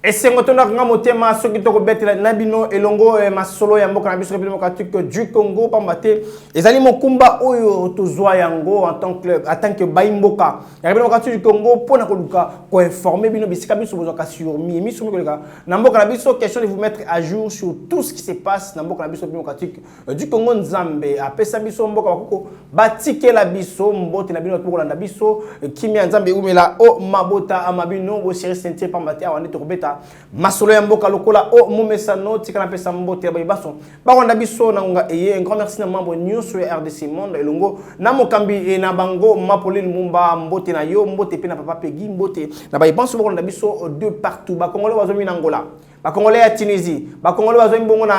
Et c'est maintenant que nous avons ce qui est Nabino et Longo et Masolo et Mboka Nabiso démocratique du Congo Pambate. Et Zali Mokumba Oyo Tozoa Yango en tant que Baimboka. La démocratique du Congo pour nous informer Bino Bisika Biso sur Mimi sur Mikoka. Namboka Nabiso question de vous mettre à jour sur tout ce qui se passe dans Mboka Nabiso démocratique du Congo Nzambe. Après ça Biso Mboka Bakoko Batike la Biso Mbote Nabino pour la Nabiso Kimi Nzambe Umela O Mabota Amabino Bo Siri Sentier Pambate Awani Tokobeta. Masolo ya mboka lokola o momesano tika na pesa mbote ya bayibaso bakonda biso na nga eye un grand merci na membre news sur RDC Monde elongo na mokambi na bango mapoli lumumba mbote na yo mbote pe na papa pegi mbote na bayibanso bakonda biso de partout ba congolais bazomi na Angola ba congolais ya Tunisie ba congolais bazomi bongo na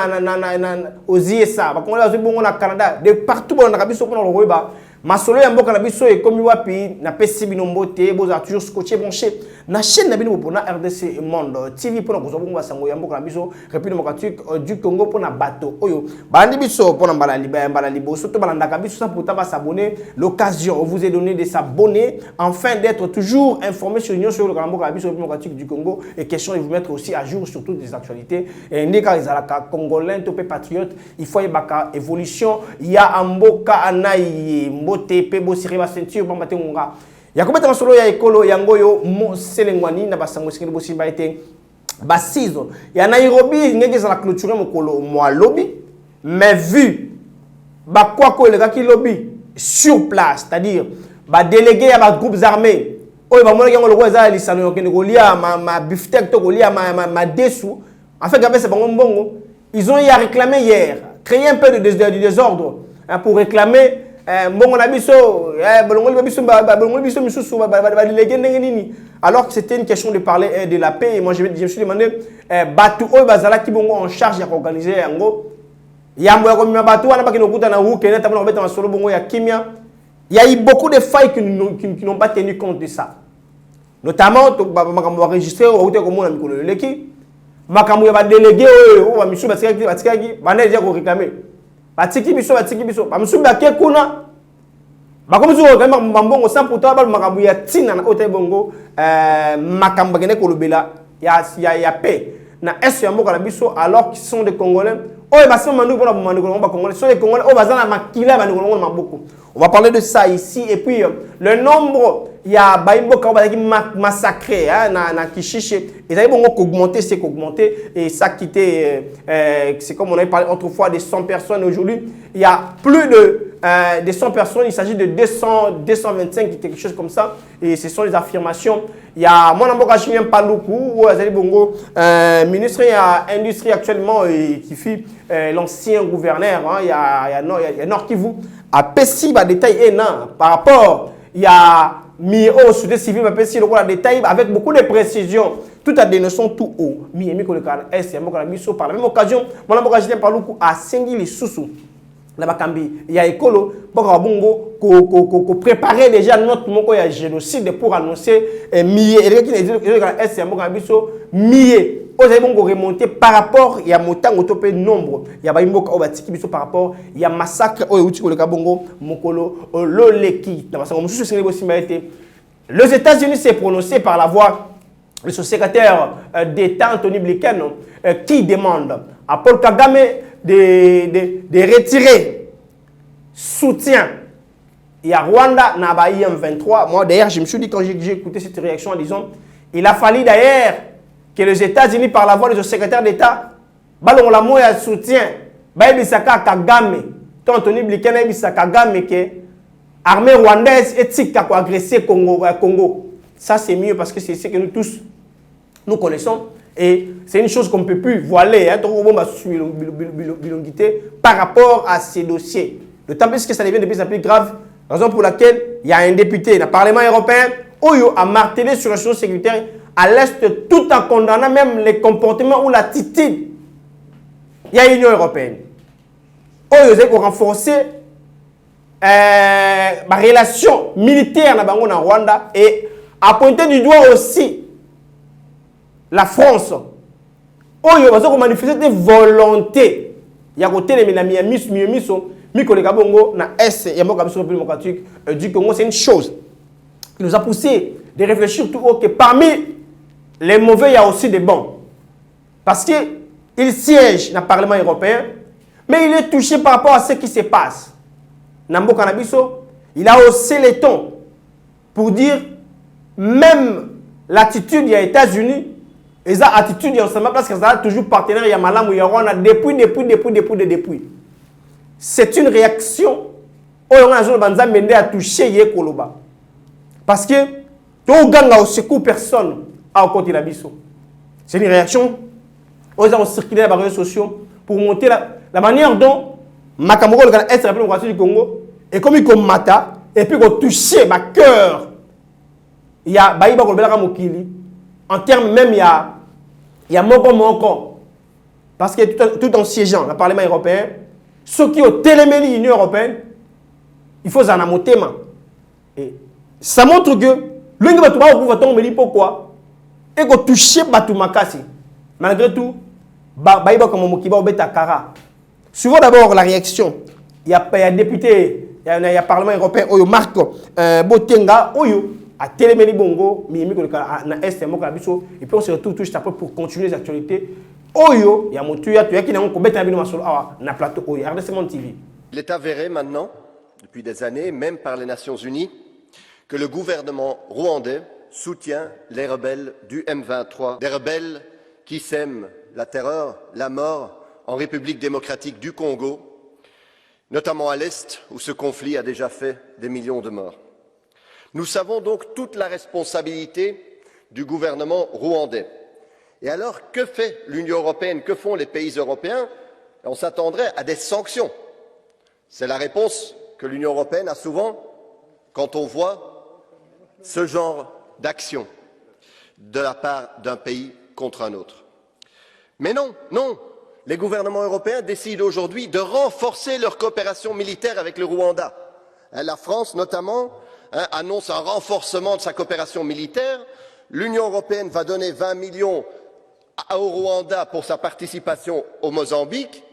oziesa ba congolais bazomi bongo na Canada de partout bakonda biso pona lokoba Masolo ya mboka na biso e komi wapi na pesi bino mbote boza toujours scotché branché na chaîne na bino pona RDC Monde TV pona kozo bongo basango ya mboka na biso République démocratique du Congo pona bato oyo bandi biso pona mbala liboso to balanda ka biso sans pourtant s'abonner l'occasion vous est donné de s'abonner afin d'être toujours informé sur l'union sur le mboka na biso République démocratique du Congo et question de vous mettre aussi à jour sur toutes les actualités et ndeka izalaka congolais to pe patriote il faut y baka évolution il y a mboka anayi te pe bo siri ba ceinture ba matenga ya kometa masolo ya ekolo yango yo mo selengwani na basango sikeli bo simba ete ba sizo ya Nairobi ngeke za la clôturer mokolo mo lobby mais vu ba quoi ko le ki lobby sur place c'est-à-dire ba délégué ya ba groupes armés oyo ba mona yango loko za lisano yokende ko lia ma biftec to ko lia ma dessous en fait gabe c'est bango mbongo ils ont y a réclamé hier créer un peu de désordre pour réclamer bon on a biso alors que c'était une question de parler de la paix et moi je me suis demandé batu oyo bazala ki bongo en charge ya organiser yango yambo ya komima batu wana bakino kuta na hu kena tabona obeta masolo bongo ya kimia il y a eu beaucoup de failles qui n'ont pas tenu compte de ça notamment makambo enregistré au hotel comme on a mikolo leki makambo ya ba délégué oyo ba misu batikaki bana déjà ko réclamer batiki biso ba musubi akekuna bakomi zo ka mbongo sans pourtant ba makambo ya tina na hotel bongo makambo kene ko lobela ya paix na est ya mboka na biso alors qu'ils sont des Congolais oyo basema mandu pona mandu ba Congolais sont des Congolais oyo bazana makila ba ngolongo na maboko on va parler de ça ici et puis le nombre il y a baimboka ba ki massacré na Kishishi et ça bon augmenter c'est qu'augmenter et ça quitter c'est comme on avait parlé autrefois de 100 personnes aujourd'hui il y a plus de 100 personnes il s'agit de 225 quelque chose comme ça et ce sont les affirmations il y a mon amboka Julien Paluku ou Azali Bongo ministre de l'industrie actuellement qui fit l'ancien gouverneur il y a Nord Kivu a pessi ba détail par rapport il y a mis au société civile ba pessi le détail avec beaucoup de précision tout a dénoncé tout haut mi ko le kan est mboka biso par la même occasion mon amboka Julien Paluku a sengi les sous la bakambi il y a écolo boka bongo ko préparer déjà notre moko ya génocide pour annoncer mi et qui est mboka biso mi aux bongo remonter par rapport il y a motango topé nombre il y a baimboka obatiki biso par rapport il y a massacre oyo uti ko le kabongo mokolo loleki na basango mususu sengeli bosimba été les États-Unis s'est prononcé par la voix de son secrétaire d'État Anthony Blinken qui demande à Paul Kagame de retirer soutien. Il y a Rwanda, Nabaï M23. Moi, d'ailleurs, je me suis dit quand j'ai écouté cette réaction en disant il a fallu d'ailleurs que les États-Unis, par la voix de son secrétaire d'État, balon la moya soutien, Baïbisaka Kagame, Anthony Blinken, Baïbisaka Kagame, que l'armée rwandaise est pour agresser Congo. Ça, c'est mieux parce que c'est ce que nous tous nous connaissons. Et c'est une chose qu'on ne peut plus voiler par rapport à ces dossiers. D'autant plus que ça devient de plus en plus grave, raison pour laquelle il y a un député dans le Parlement européen qui a martelé sur la situation sécuritaire à l'Est tout en condamnant même les comportements ou l'attitude. Il y a l'Union européenne. Qui a renforcé la relation militaire dans Rwanda et a pointé du doigt aussi la France. Oyo bazo ko manifester des volontés ya côté les Miami miso miko le kabongo na est ya mboka biso démocratique du Congo c'est une chose qui nous a poussé de réfléchir tout haut que parmi les mauvais, il y a aussi des bons. Parce qu'il siège dans le Parlement européen, mais il est touché par rapport à ce qui se passe. Nambo Kanabiso, il a haussé les tons pour dire même l'attitude des États-Unis, et ça attitude ensemble parce que ça a toujours partenaire, il y a Malam ou il y a Rwanda depuis. C'est une réaction où on a touché Yekoloba. Parce que tout gang au secours personne à côté de la biso. C'est une réaction aux gens circulé dans les réseaux sociaux pour montrer la manière dont Makamoko le est la démocratie du Congo et comme il mata et puis qu'on touché ma cœur. Il y a Baïba Kolbela Mokili en termes même il y a Moko parce que tout en siégeant dans le Parlement européen, ceux qui ont téléméli l'Union européenne, il faut en amotema. Et ça montre que l'un va tomber pourquoi et qu'on touche Batou Makasi. Malgré tout, Baïba comme Mokiba Obeta Kara. Souvent d'abord la réaction. Il y a député, il y a Parlement européen, Oyo Marc Botenga, Oyo à Téléméli Bongo, Mimi na Est Mokabiso, et puis on se retrouve tout juste après pour continuer les actualités. Oyo, il y a mon tuya, tu as qui n'a pas bête à na plateau Oyo, RDC Mon TV. Il est avéré maintenant, depuis des années, même par les Nations Unies, que le gouvernement rwandais soutient les rebelles du M23, des rebelles qui sèment la terreur, la mort en République démocratique du Congo, notamment à l'Est, où ce conflit a déjà fait des millions de morts. Nous savons donc toute la responsabilité du gouvernement rwandais. Et alors, que fait l'Union européenne, que font les pays européens? On s'attendrait à des sanctions. C'est la réponse que l'Union européenne a souvent quand on voit ce genre d'action de la part d'un pays contre un autre. Mais non, les gouvernements européens décident aujourd'hui de renforcer leur coopération militaire avec le Rwanda. La France, notamment, annonce un renforcement de sa coopération militaire. L'Union européenne va donner 20 millions au Rwanda pour sa participation au Mozambique.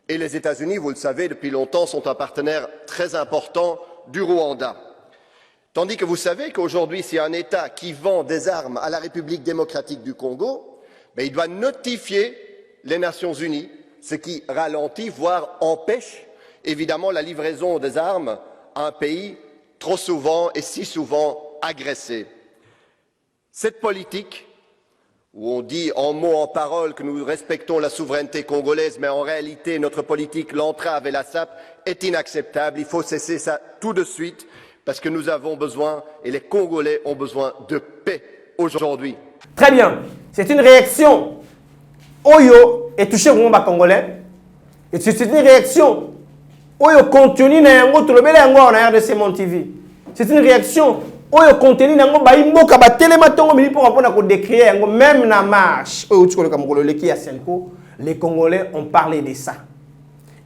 Et les États-Unis, vous le savez, depuis longtemps, sont un partenaire très important du Rwanda. Tandis que vous savez qu'aujourd'hui, s'il y a un État qui vend des armes à la République démocratique du Congo, il doit notifier les Nations Unies, ce qui ralentit, voire empêche, évidemment, la livraison des armes à un pays trop souvent et si souvent agressé. Cette politique, où on dit en mots, en paroles que nous respectons la souveraineté congolaise, mais en réalité notre politique l'entrave et la sape, est inacceptable. Il faut cesser ça tout de suite, parce que nous avons besoin, et les Congolais ont besoin de paix aujourd'hui. Très bien. C'est une réaction. Oyo est touché au monde congolais. Et c'est une réaction. Oyo continue na yango tolobele yango na RDC Mon TV. C'est une réaction. Oyo continue na yango ba imboka ba telema tongo mili pour apona ko décrire yango même na marche. Oyo tukolo kamokolo leki ya Senko, les Congolais ont parlé de ça.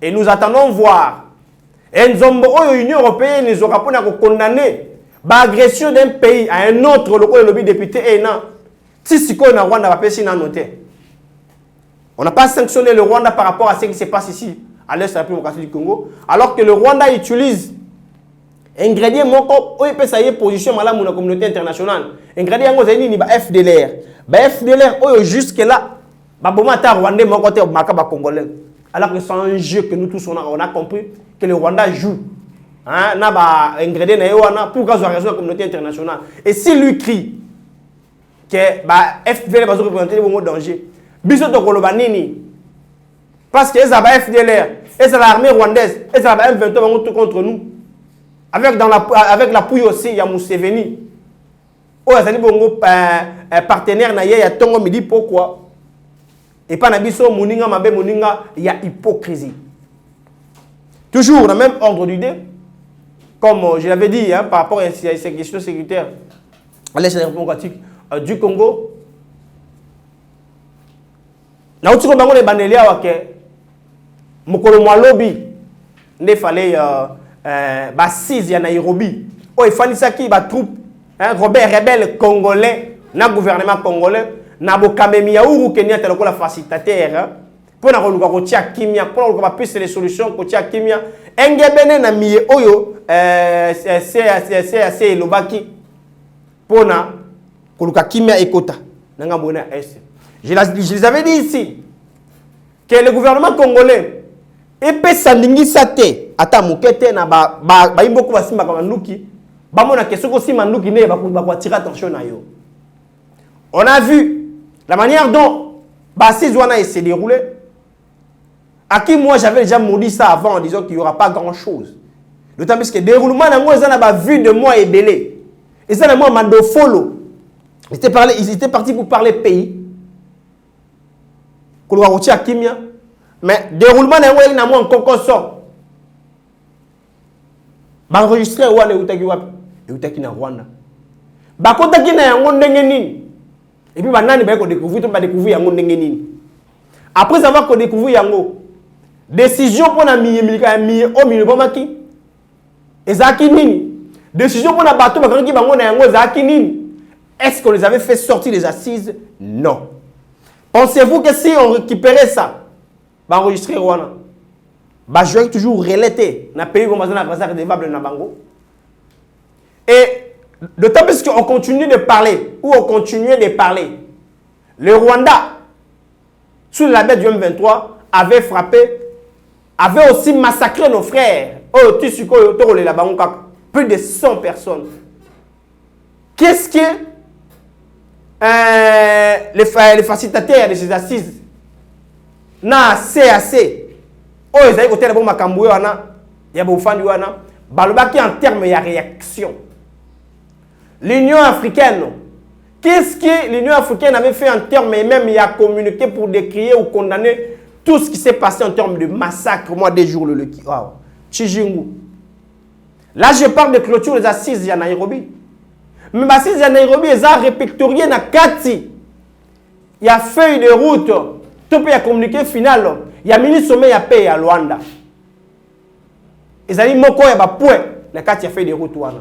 Et nous attendons voir. Et Nzombo oyo Union européenne ils aura pas condamner l'agression d'un pays à un autre le lobby député ENA. Si siko na Rwanda va pesi na noter. On n'a pas sanctionné le Rwanda par rapport à ce qui se passe ici à l'est de la République du Congo, alors que le Rwanda utilise ingrédient moko oyo pesa ye position malamu na communauté internationale. Ingrédient ngo zeni ni ba FDLR. Ba FDLR oyo jusque là ba bomata Rwandais moko te maka ba congolais. Alors que c'est un jeu que nous tous on a compris que le Rwanda joue. Hein, na ba ingrédient na yoana pour cause raison de la communauté internationale. Et s'il lui crie que ba FDLR va se représenter le danger. Biso to koloba nini? Parce que ça va FDLR, et c'est l'armée rwandaise, et ça va M23 tout contre nous. Avec l'appui aussi, il y a Museveni. Oh, ça dit bongo partenaire na ya tongo me dit pourquoi. Et pas na biso moninga mabe moninga, il y a hypocrisie. Toujours dans le même ordre d'idée, comme je l'avais dit hein, par rapport à ces questions sécuritaires à l'est de la République du Congo. Na utiko bango le bandelia wake mokolo mwa lobby ne fallait ba 6 ya Nairobi o ifanisaki ba troupe hein Robert rebelle congolais na gouvernement congolais na bokamemi ya Uhuru Kenyatta lokola facilitateur pour na koluka ko tia kimia pour na ko piste les solutions ko tia kimia engebene na miye oyo c'est lobaki pour na koluka kimia ekota Je les avais dit ici que le gouvernement congolais peut s'andingi sate ata mukete na ba imboku basimba kwa manduki ba mona question ko simba manduki ne ba tirer attention na yo. On a vu la manière dont Bassis Zouana s'est déroulé. À qui moi j'avais déjà maudit ça avant en disant qu'il n'y aura pas grand chose. D'autant plus que le déroulement n'a pas vu de moi et belé. Et ça, moi, m'a follow. Ils étaient partis pour parler pays. Mais le déroulement n'a pas encore sorti. Bah enregistré ou ne utaki na Rwanda. Bah kota ki na yango ndenge nini. Et puis banani ba ko découvrir to ba découvrir yango ndenge nini. Après avoir ko découvrir yango décision pour na mi o mi bomaki. Ezaki nini. Décision pour na bateau ba kangi bango na yango ezaki nini. Est-ce qu'on les avait fait sortir des assises? Non. Pensez-vous que si on récupérait ça, bah enregistrer Rwanda, bah je vais toujours relater na pays comme ça na bazar dévable na bango. Et d'autant plus qu'on continue de parler ou on continuait de parler, le Rwanda sous la bête du M23 avait frappé, avait aussi massacré nos frères. Oh tu sais quoi la bango plus de 100 personnes. Qu'est-ce que les facilitateurs de ces assises na CAC oh ils avaient côté la bombe makambo wana ya bofandi wana balobaki en termes de réaction. L'Union africaine, qu'est-ce que l'Union africaine avait fait en termes même il a communiqué pour décrier ou condamner tout ce qui s'est passé en termes de massacre moi des jours le Chijingu. Là je parle de clôture des assises à Nairobi. Mais les assises à Nairobi ils ont répertorié na kati. Il y a feuille de route, tout peut y communiqué final. Il y a mini sommet à paix à Luanda. Ils ont dit moko ya ba point na kati ya feuille de route wana.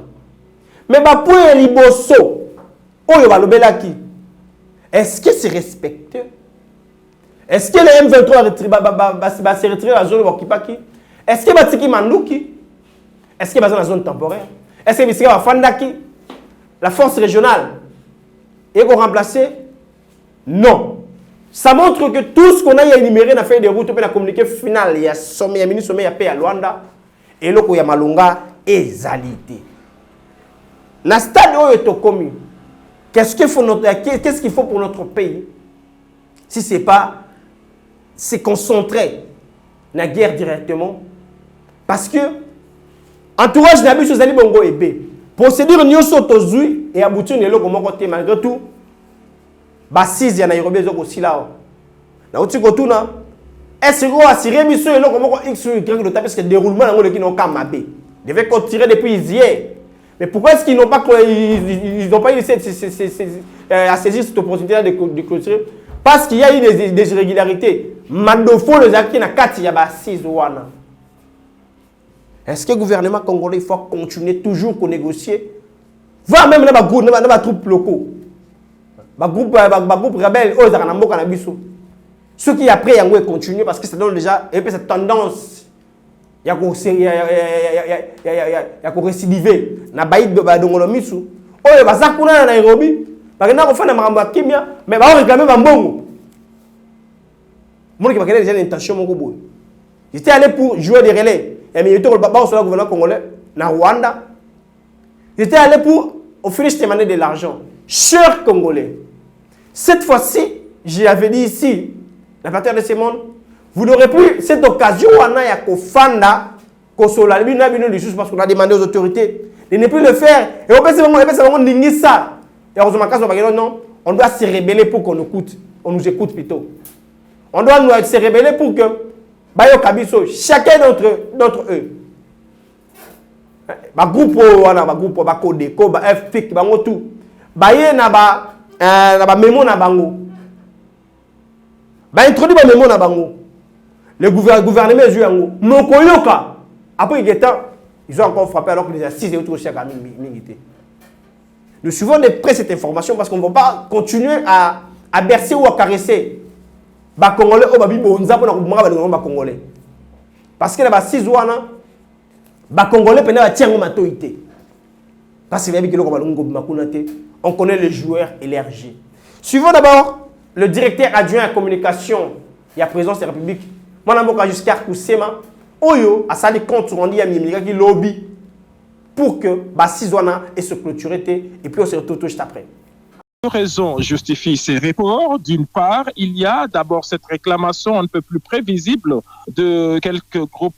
Mais ba point liboso oyo balobelaki. Est-ce que c'est respecté? Est-ce que le M23 va se retirer à la zone Wakipaki? Est-ce que batiki manduki? Est-ce que dans la zone temporaire? Est-ce que bisika va fandaki? La force régionale est remplacée? Non. Ça montre que tout ce qu'on a énuméré dans la feuille de route, la communiqué final, il y a sommet, il y a mini sommet, il y a paix à Luanda, et là, il y a Malunga et Zalité. Dans le stade où est commun, qu'est-ce qu'il faut pour notre pays si ce n'est pas se concentrer dans la guerre directement? Parce que entourage n'a plus de bongo et B. Procédure nyoso tozui et aboutir nelo comme côté malgré tout. Bassis ya Nairobi zo aussi là. Na uti ko tuna. Est-ce que assurer mission elo comme X ou Y de parce que déroulement ngo le qui n'ont qu'à mabé. Devait continuer depuis hier. Mais pourquoi est-ce qu'ils n'ont pas essayé à saisir cette opportunité de clôturer? Parce qu'il y a eu des irrégularités. Mandofo les acquis na kati ya Bassis wana. Est-ce que le gouvernement congolais faut continuer toujours à négocier? Voir même dans les troupes locaux. Les groupes rebelles, eux, ils ont un biso. Ceux qui après, ils vont continuer parce que ça donne déjà cette tendance. Il y a qu'on récidiver. Na baïd de Badongolomisu. Oh, il va s'accourir à Nairobi. Parce que nous avons fait un kimia, mais ils vont réclamer un bon. Moi, j'ai déjà l'intention de mon j'étais allé pour jouer des relais. Et il était au gouvernement congolais, na Rwanda. J'étais allé pour offrir de l'argent. Chers Congolais, cette fois-ci, j'avais dit ici, la partir de ce monde, vous n'aurez plus cette occasion où on a Kofanda, Kosola, parce qu'on a demandé aux autorités de ne plus le faire. Et on peut se ça. Et heureusement, non, on doit se rebeller pour qu'on nous écoute. On nous écoute plutôt. On doit se rebeller pour que Bayo Kabiso, chacun d'entre eux. Ba groupe wana ba groupe ba code ko ba FPIC bango tout. Baye na ba memo na bango. Ba introduit ba memo na bango. Le gouvernement joue yango. Mokoyoka. Après ils ont encore frappé alors que les assises et autres chaque minité. Nous suivons de près cette information parce qu'on ne va pas continuer à bercer ou à caresser. Ba Congolais au babi bonza pour na Congolais. Parce que là ba 6 wana ba Congolais pena ba tiango matoité. Parce que on connaît les joueurs élargis. Suivons d'abord le directeur adjoint à communication et à présidence de la République. Moi, je suis Giscard Koussema. Oyo, à ça, les comptes rendus à Mimilika qui lobby pour que Bassizwana ait se clôturer et puis on se retrouve juste après. Deux raisons justifient ces reports. D'une part, il y a d'abord cette réclamation un peu plus prévisible de quelques groupes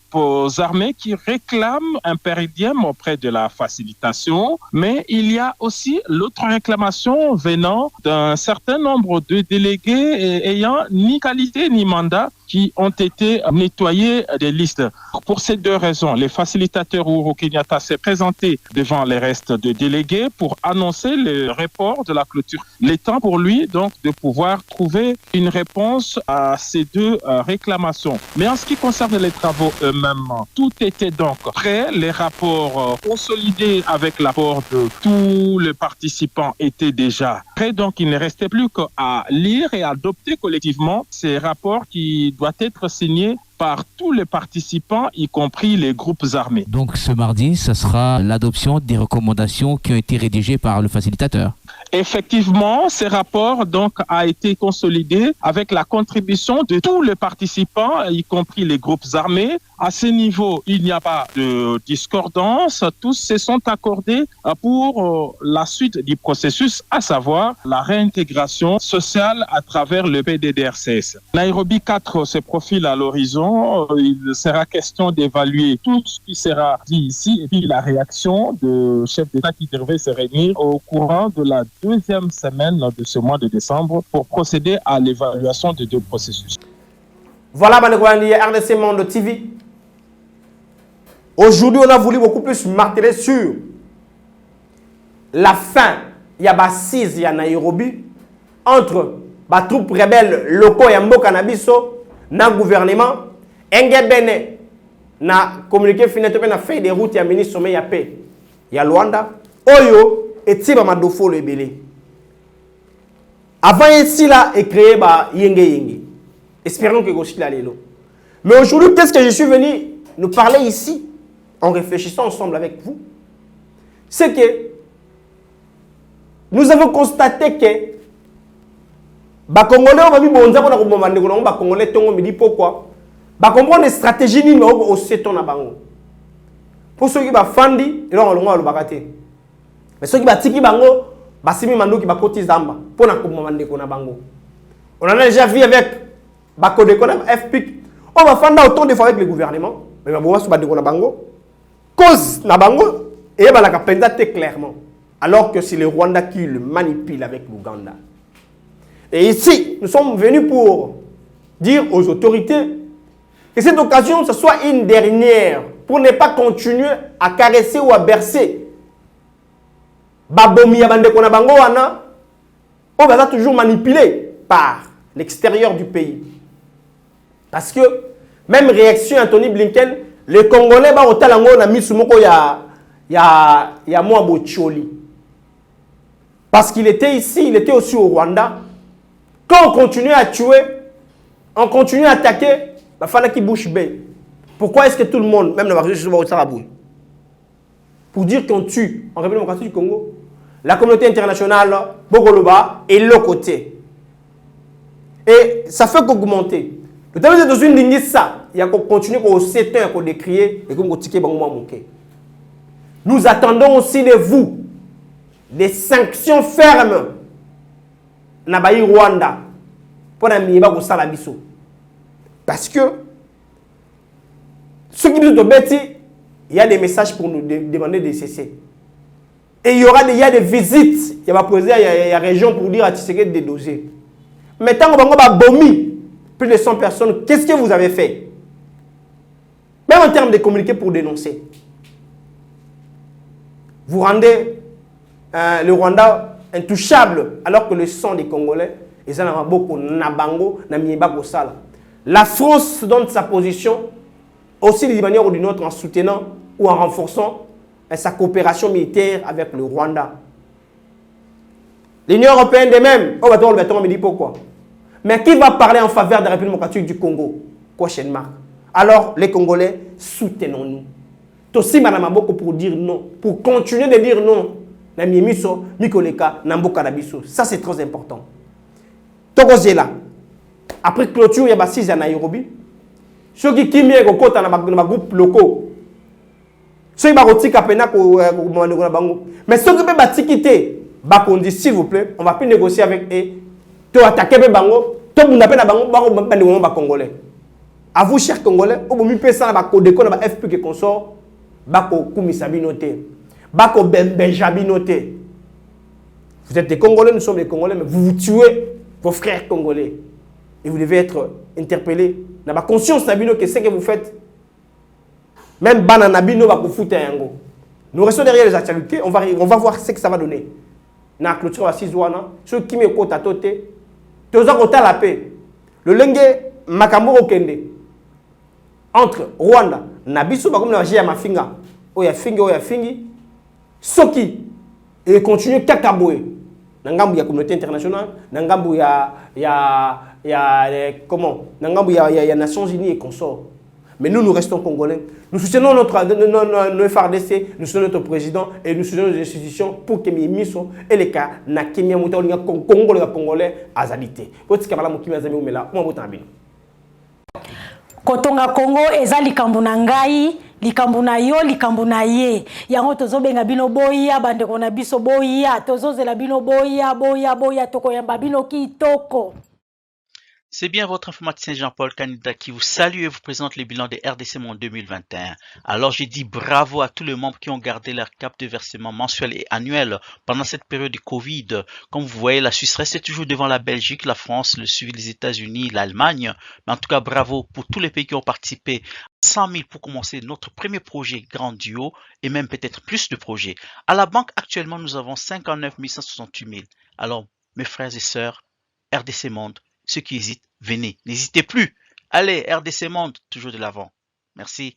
armés qui réclament un péridième auprès de la facilitation, mais il y a aussi l'autre réclamation venant d'un certain nombre de délégués ayant ni qualité ni mandat qui ont été nettoyés des listes. Pour ces deux raisons, les facilitateurs Uhuru Kenyatta s'est présenté devant les restes de délégués pour annoncer le report de la clôture. Il est temps pour lui donc de pouvoir trouver une réponse à ces deux réclamations. Mais en ce qui concerne les travaux eux-mêmes, tout était donc prêt. Les rapports consolidés avec l'apport de tous les participants étaient déjà prêts. Donc il ne restait plus qu'à lire et adopter collectivement ces rapports qui doivent être signés par tous les participants, y compris les groupes armés. Donc ce mardi, ce sera l'adoption des recommandations qui ont été rédigées par le facilitateur. Effectivement, ce rapport donc a été consolidé avec la contribution de tous les participants, y compris les groupes armés. À ce niveau, il n'y a pas de discordance. Tous se sont accordés pour la suite du processus, à savoir la réintégration sociale à travers le PDDRCS. Nairobi 4 se profile à l'horizon. Il sera question d'évaluer tout ce qui sera dit ici et puis la réaction de chefs d'État qui devraient se réunir au courant de la deuxième semaine de ce mois de décembre pour procéder à l'évaluation des deux processus. Voilà, RDC Monde TV. Aujourd'hui, on a voulu beaucoup plus marteler sur la fin. Il y a assise à Nairobi entre les troupes rebelles locaux et Mboka Nabiso, le gouvernement, Engebene, na communiqué finalement na fait des routes, il y a ministre sommet, il y a paix. Il y a Luanda, Oyo, et Tiba Madofo le belé. Avant ici là, est créé par Yenge Yenge. Espérons que Goshi la lélo. Mais aujourd'hui, qu'est-ce que je suis venu nous parler ici, en réfléchissant ensemble avec vous? C'est que nous avons constaté que les Congolais ont mis bon zabo na komomande ko ba Congolais tongo me dit pourquoi. Ba comprendre des stratégies ni au seton na bango. Pour ceux qui ba fandi, ils ont le droit de bagater. Mais ceux qui batiki bango, basimi mando qui bakoti zamba pour na komomande ko na bango. On en a déjà vu avec Bakodeko na FPIC. On va faire autant de fois avec le gouvernement, mais on va se battre na bango. Cause na bango et ba la kapendate clairement. Alors que c'est le Rwanda qui le manipule avec l'Ouganda. Et ici, nous sommes venus pour dire aux autorités que cette occasion, ce soit une dernière pour ne pas continuer à caresser ou à bercer. Babomi Abande Konabango Wana, on va toujours manipulé par l'extérieur du pays. Parce que, même réaction Anthony Blinken, les Congolais, au Talango, on a mis sous mon il y a moi Bocholi. Parce qu'il était ici, il était aussi au Rwanda. Quand on continue à tuer, on continue à attaquer, il fallait qu'il bouge bien. Pourquoi est-ce que tout le monde, même dans la région de Sarabou, pour dire qu'on tue en République démocratique du Congo, la communauté internationale, Bogoloba, est l'autre côté. Et ça fait qu'augmenter. Le temps dans une ligne, ça, il y a qu'on continue qu'on s'éteint, qu'on décrier et qu'on continue à manquer. Nous attendons aussi de vous des sanctions fermes na bayi Rwanda pour na mieba ko sala biso. Parce que ceux qui nous ont bêtis, il y a des messages pour nous demander de cesser. Et il y a des visites, il va poser il y a région pour dire à Tshisekedi de doser. Mais tant qu'on va bomber plus de 100 personnes, qu'est-ce que vous avez fait? Même en termes de communiquer pour dénoncer. Vous rendez le Rwanda intouchable, alors que le sang des Congolais, ils en ont beaucoup, Nabango, Namieba Sala. La France donne sa position aussi d'une manière ou d'une autre en soutenant ou en renforçant sa coopération militaire avec le Rwanda. L'Union européenne de même, on va me dire pourquoi. Mais qui va parler en faveur de la République démocratique du Congo? Question marque. Alors, les Congolais, soutenons-nous. Tossi Madame Maboko pour dire non, pour continuer de dire non. Ça, c'est très important. Tokozela. Après clôture, il y a 6 à Nairobi. Ceux qui kimie ko kota na groupe locaux. Ceux qui ba rotika pena ko na bango. Mais ceux qui ba tikité, ba kondi s'il vous plaît, on va plus négocier avec eux. To attaquer be bango, to bunda pe na bango ba congolais. À vous chers congolais, au bout pesa ba ko deko na ba FP que consort, ba ko kumisa binoté. Ba ko benjabinoté. Vous êtes des Congolais, nous sommes des Congolais, mais vous tuez vos frères congolais. Et vous devez être interpellés. Dans la conscience, que ce que vous faites, même Bananabino va vous foutre un go. Nous restons derrière les actualités, on va voir ce que ça va donner. Dans la clôture à 6 jours, ceux qui me côte à toté, tous ont la paix. Le lengue Makambo Kende entre Rwanda, Nabiso, comme la Jia Mafinga, Oya Fingi, Soki, et continue Kakaboué. Nangambu ya communauté internationale, Nangambu ya comment? Nangambu ya Nations Unies et consorts. Mais nous restons congolais. Nous soutenons notre FRDC, nous soutenons notre président et nous soutenons les institutions pour que Miso et les cas na Kenya mutaolinga congolais azalité. Potika bala mukimi azami umela, moi botambi. Kotonga Congo eza likambo na ngai, likambo na yo, likambo na ye. Yango tozobenga bino boya, bandeko na biso boya, tozozela bino boya, toko yamba bino kitoko. C'est bien votre informaticien Jean-Paul Canida qui vous salue et vous présente le bilan des RDC Monde 2021. Alors j'ai dit bravo à tous les membres qui ont gardé leur cap de versement mensuel et annuel pendant cette période de Covid. Comme vous voyez, la Suisse reste toujours devant la Belgique, la France, le suivi des États-Unis, l'Allemagne. Mais en tout cas, bravo pour tous les pays qui ont participé. 100 000 pour commencer notre premier projet Grand Duo et même peut-être plus de projets. À la banque, actuellement, nous avons 59 168 000. Alors, mes frères et sœurs, RDC Monde, ceux qui hésitent, venez, n'hésitez plus. Allez, RDC Monde, toujours de l'avant. Merci.